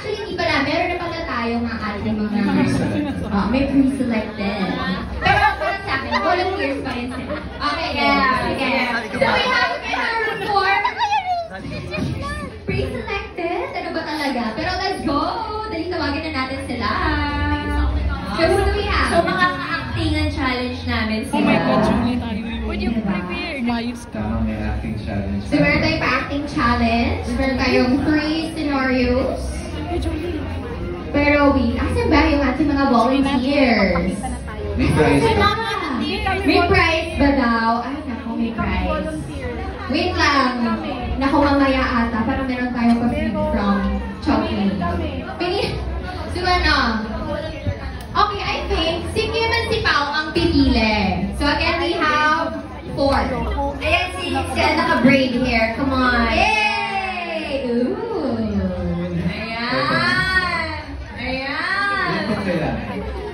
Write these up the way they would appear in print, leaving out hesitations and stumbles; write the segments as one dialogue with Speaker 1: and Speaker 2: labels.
Speaker 1: actually, hindi pala. Meron na pala tayong mga ating mga... may pre-selected. Pero parang sa akin, volunteers pa rin sila. Okay, yeah. So we have in our report, pre-selected? Ano ba talaga? Pero let's go! Dali tawagin na natin sila. So who do we have?
Speaker 2: So mga ka-actingan challenge namin sila.
Speaker 3: Oh my God, Julie, tayo yun. Pwede yung prepare. Mayos ka.
Speaker 4: May acting challenge.
Speaker 1: So meron tayong pa-acting challenge. Meron tayong 3 scenarios. Pero asan ba yung ating mga volunteers?
Speaker 4: May prize pa.
Speaker 1: May prize ba daw? Ay, naku, may prize. Wait lang. Naku, mamaya ata. Parang meron tayong pa-feed from Chowking. So ano? Okay, I think si Kim and si Pao ang pipili. So again, we have 4.
Speaker 2: Ayan si naka-braid hair. Come on.
Speaker 1: Yay! Ooh! Ayan!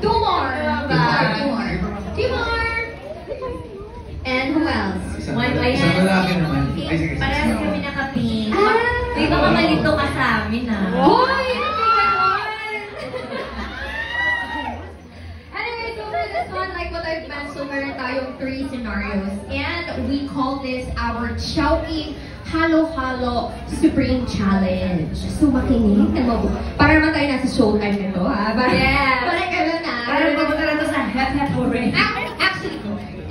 Speaker 1: 2 more. 2 more. And who else?
Speaker 4: Isang lalaki naman. Ay, sige.
Speaker 2: Parehas kami naka-pink.
Speaker 1: Ah!
Speaker 2: May baka malito ka sa amin
Speaker 1: Hoy! Anyway, so for this one, like what I've mentioned, meron tayong 3 scenarios. And we call this our Chowking Halo-Halo Supreme Challenge. So makinig na mabuti. Para naman tayo nasa showtime nito, ha?
Speaker 2: Yes.
Speaker 1: Parang gano'n na.
Speaker 2: Parang pupunta na to sa Hep Hooray.
Speaker 1: Actually,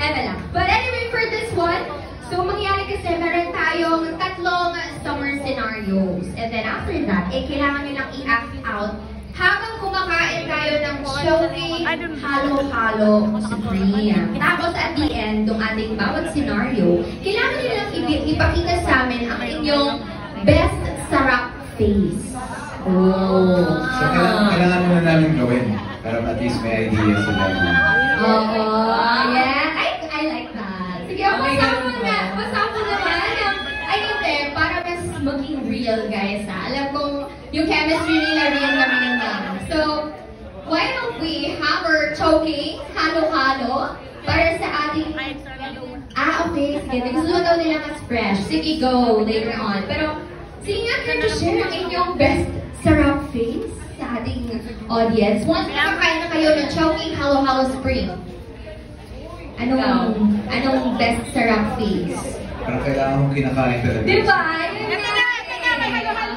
Speaker 1: eme lang. But anyway, for this one, so mangyayari kasi meron tayong 3 summer scenarios. And then after that, kailangan nyo lang i-act out habang kumakain tayo ng Chowking Halo-Halo Supreme. Tapos at the end, ng ating bawat scenario, kailangan nyo lang ipakita sa amin ang inyong best sarap face. Oh.
Speaker 4: So, kailangan muna namin gawin. Para at least may idea sila.
Speaker 1: Oo. Yeah. I like that. Sige, basta mo naman. Ay, hindi. Para mas maging real, guys, ha? Alam kong yung chemistry nila real na real lang. So, why don't we have our Chowking Halo-Halo para sa ating... okay. Sige. Gusto mo daw nila mas fresh. Sige, go later on. Pero, sige nga, can you share ang inyong best sarap face sa ating audience? Once nakakain na kayo ng Chowking Halo-Halo Supreme, anong best sarap face?
Speaker 4: Parang kailangan kong kinakain talaga.
Speaker 1: Diba?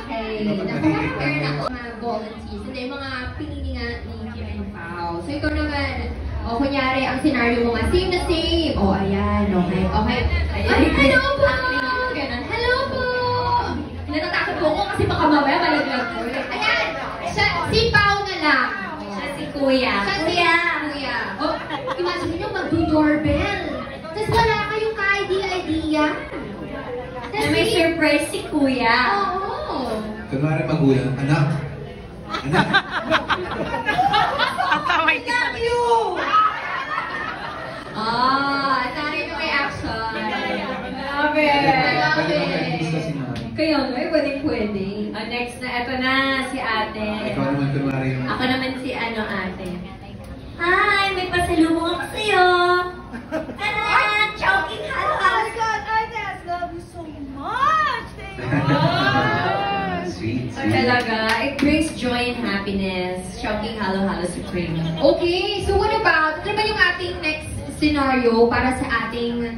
Speaker 1: Okay. Naku, ako mga volunteers. Hindi, mga pinili nga ni Kim and Pao. So, ikaw naman, kunyari, ang scenario mo nga, same na same. Ayan, okay. Ay, hello po! Ganon, hello po! Natatakot po ako kasi baka mamaya malaglag ko. Ayan, si Pao na lang.
Speaker 2: Siya si Kuya.
Speaker 1: Kuya! Imagine nyo, mag-doorbell. Tapos wala kayong ka-idea.
Speaker 2: Na may surprise si Kuya.
Speaker 1: Oo.
Speaker 4: Kunwari magulang, anak.
Speaker 3: Ataway ka
Speaker 1: Love you! Tari na reaction. Love it. Kaya nga, pwede.
Speaker 2: Next na, eto na, si ate.
Speaker 4: Ikaw naman kunwari yung...
Speaker 2: Ako naman si ate. Hi! May pasalubong ako sa'yo! Tara! Chowking Halo-Halo!
Speaker 3: Ines, love you so much! Thank you!
Speaker 4: Sweet.
Speaker 2: Talaga, it brings joy and happiness. Chowking Halo-Halo Supreme.
Speaker 1: Okay, so what about, ano ba yung ating next scenario para sa ating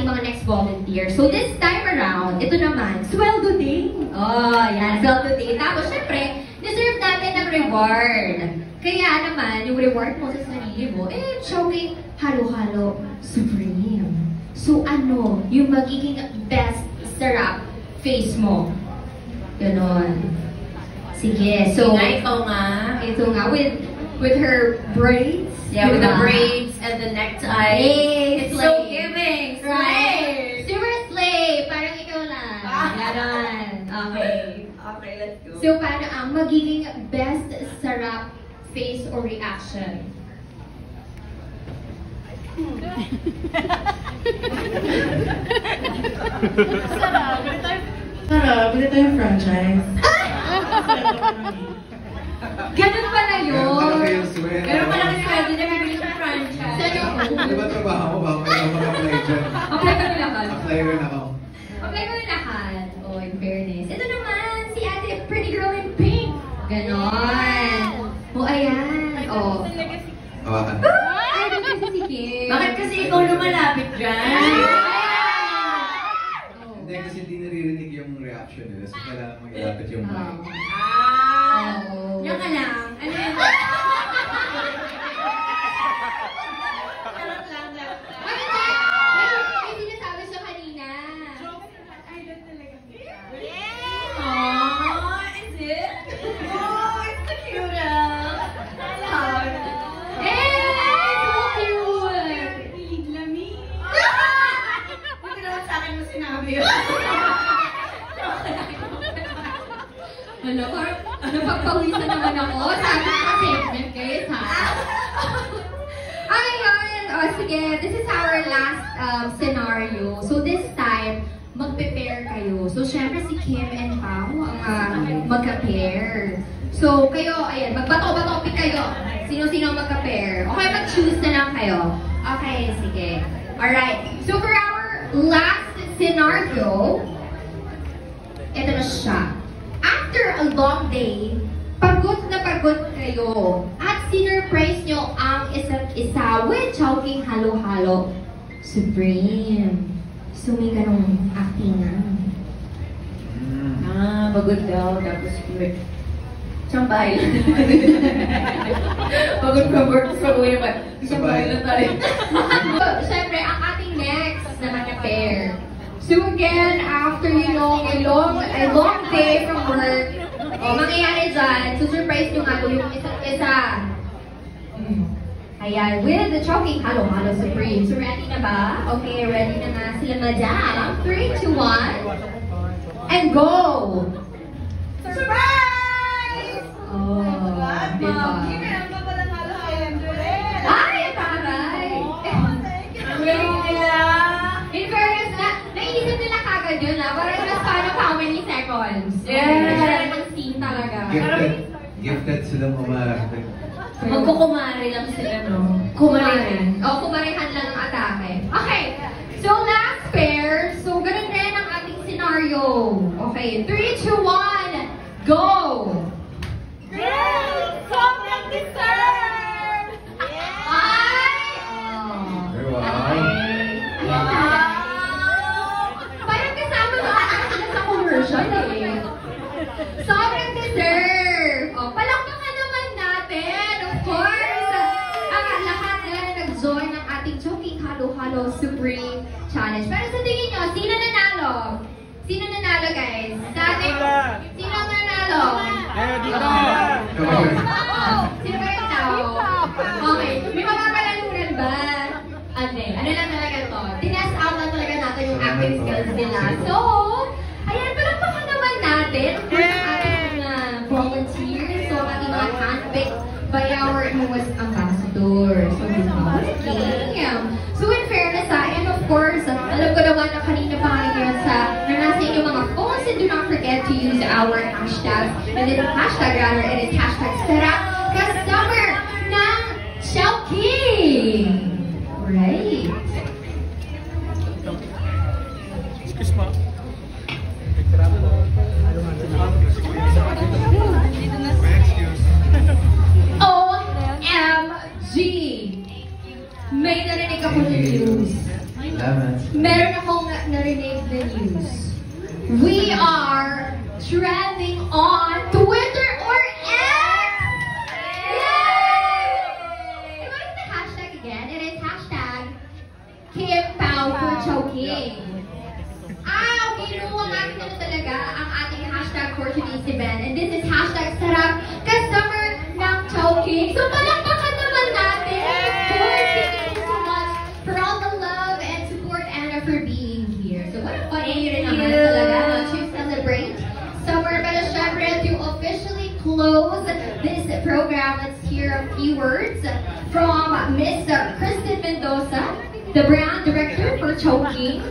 Speaker 1: mga next volunteer? So this time around, ito naman, sweldo day. Yan, sweldo day. Tapos syempre, deserve natin ng reward. Kaya naman, yung reward mo sa sarili mo, Chowking Halo-Halo Supreme. So ano, yung magiging best sarap face mo? Ganon. Sige, so...
Speaker 2: Ikaw nga.
Speaker 1: Ito nga, with her braids.
Speaker 2: Yeah, with the
Speaker 1: diba?
Speaker 2: braids and the necktie.
Speaker 1: Slay!
Speaker 2: It's so giving.
Speaker 1: Right? Super slay! Parang ikaw lang. Ganon. Okay.
Speaker 2: Okay, let's go.
Speaker 1: So, paano ang magiging best sarap face or reaction?
Speaker 5: Sarap, bili tayong franchise.
Speaker 1: Ganun pala yun.
Speaker 2: Pero pala kasi pwede na bibili ng franchise.
Speaker 4: Di ba trabaho mo? Baka may mag-apply dyan.
Speaker 1: Apply ka na lahat.
Speaker 4: Apply rin ako.
Speaker 1: Apply ko na lahat. Oh, in fairness. Ito naman, si ate Pretty Girl in Pink. Ganon. O, ayan. O.
Speaker 4: Hawakan.
Speaker 1: Ay, doon kasi si Kim.
Speaker 2: Bakit kasi ikaw lumalapit dyan?
Speaker 4: Hindi, kasi hindi naririnig yung reaction nila. So, kailangan mag-ilapit yung mic.
Speaker 2: Yan ka lang. Ano yun?
Speaker 1: Ano ba? May sinasabi siya kanina.
Speaker 2: Oh, is it? Oh, it's the cutest.
Speaker 1: So cute!
Speaker 2: Buti naman sa akin mo sinabi yun.
Speaker 1: Hala, parang napagpawisan naman ako. Sabi ko segment, guys, ha? Ayun. O, sige. This is our last scenario. So, this time, magpe-pair kayo. So, syempre si Kim and Pao ang magka-pair. So, kayo, ayan, magbato-bato kayo. Sino-sino magka-pair. Okay, mag-choose na lang kayo. Okay, sige. Alright. So, for our last scenario, ito na siya. After a long day, pagod na pagod kayo at sinurprise nyo ang isa't isa with Chowking Halo-Halo Supreme. So, may ganong actingan.
Speaker 2: Pagod daw. Tapos, isang bahay lang. Pagod from work, tapos pag-uwi naman. Isang bahay lang tayo.
Speaker 1: So, syempre, ang ating next naman na pair. So again, after a long day from work, mangyayari dyan, surprise nyo nga yung isa't isa. Ayan, with the Chowking Halo-Halo Supreme. So ready na ba? Okay, ready na nga sila madam. 3, 2, 1, and go! Surprise! Oh, diba? Ay, taray! In fairness na, naisip nila kagad yun na, parang na span of how many seconds?
Speaker 2: Yes!
Speaker 1: Parang ng scene talaga.
Speaker 4: Gifted silang umarte.
Speaker 2: Magkukumari lang sila, no?
Speaker 1: Kumarihan. O, kumarihan lang ang atake. Okay, so last pair. So, ganun rin ang ating scenario. Okay, 3, 2, 1, go!
Speaker 3: Sobrang deserve!
Speaker 1: Ay! Parang kasama ba sila sa commercial eh. Sobrang deserve! O, palakpakan naman natin, of course! Ang lahat na nag-join ng ating Chowking Halo-Halo Supreme Challenge. Pero sa tingin nyo, sino nanalo? Sino nanalo, guys? Sa ating... Sino ang nanalo? Sino ba yung tao? Okay, may mapapalalunan ba? Ano lang talaga to? Tinest out lang talaga natin yung acting skills nila. So, ayan, palakpakan naman natin for ang ating volunteers. So, ang ating mga handpicked by our newest ambassador. So, so, in fairness, and of course, alam ko naman na kanina pa kayo sa nasa inyong mga phones, and do not forget to use our hashtags. And then, hashtag rather, it is hashtag Sarap Kasummer ng Chowking! Right. OMG! May narinig ako ng news. Meron akong narinig na news. We are trending on Twitter or X! Yay! What is the hashtag again? It is hashtag Kim Pao for Chowking. Okay, no, ang ating ano talaga, ang ating hashtag for today's event. And this is hashtag Sarap Kasummer ng Chowking. So, palakpakan naman natin. Of course, thank you so much for all the love and support, Anna, for being here. So, what a fun rin naman talaga to celebrate summer. Pero syempre, to officially close this program, let's hear a few words from Miss Kristen Mendoza, the brand director for Chowking.